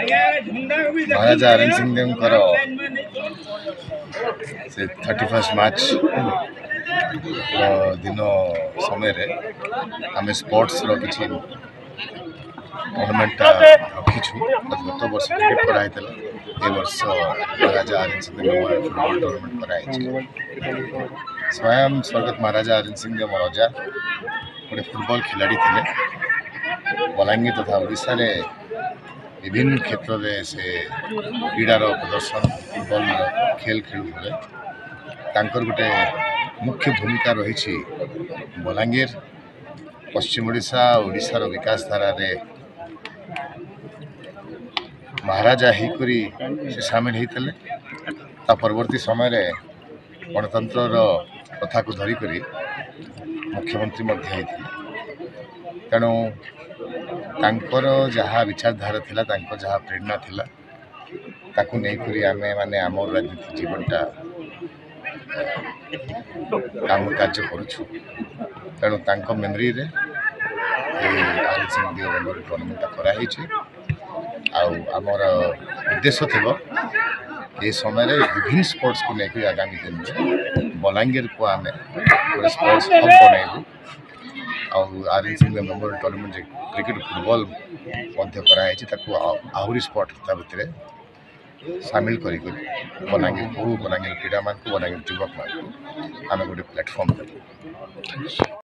महाराजा R N Singhdeo से 31 मार्च दिन समय आम स्पोर्ट्स किसी टूर्नामेंट रखीचु गत वर्ष क्रिकेट कराई वर्ष Maharaja R N Singhdeo memorial football tournament कराई स्वयं स्वर्गत महाराजा आरएन सिंहदेव राजा गोटे फुटबॉल खिलाड़ी थे बलांगीर तथा ओडिशा रे विभिन्न क्षेत्र में से क्रीडार प्रदर्शन फुटबॉल खेल खेलुले गोटे मुख्य भूमिका रही बलांगीर पश्चिम ओडिशा ओडिशार विकास धारा रे महाराजा होकरी से सामिल होते परवर्ती समय गणतंत्र कथा को धरिक मुख्यमंत्री तेणु तांकर जहाँ विचारधारा थिला तांकर जहाँ प्रेरणा थिला ताकू नहीं करी आमे माने आमर राजनीति जीवनटा काम कार्य करूछु तेणु तांको मेमोरी रे आरएन सिंहदेव मेमोरियल टूर्नामेंट करा हिची आमर उद्देश्य थिबो ये समय विभिन्न स्पोर्ट्स को लेकर आगामी दिन में बलांगीर को आम स्पोर्ट्स हब बनइबू R N Singhdeo memorial tournament cricket football आहरी स्पोर्ट भितर सामिल कर बलांगीर क्रीड़ा मान बलांगीर युवक मान आम गोटे प्लेटफॉर्म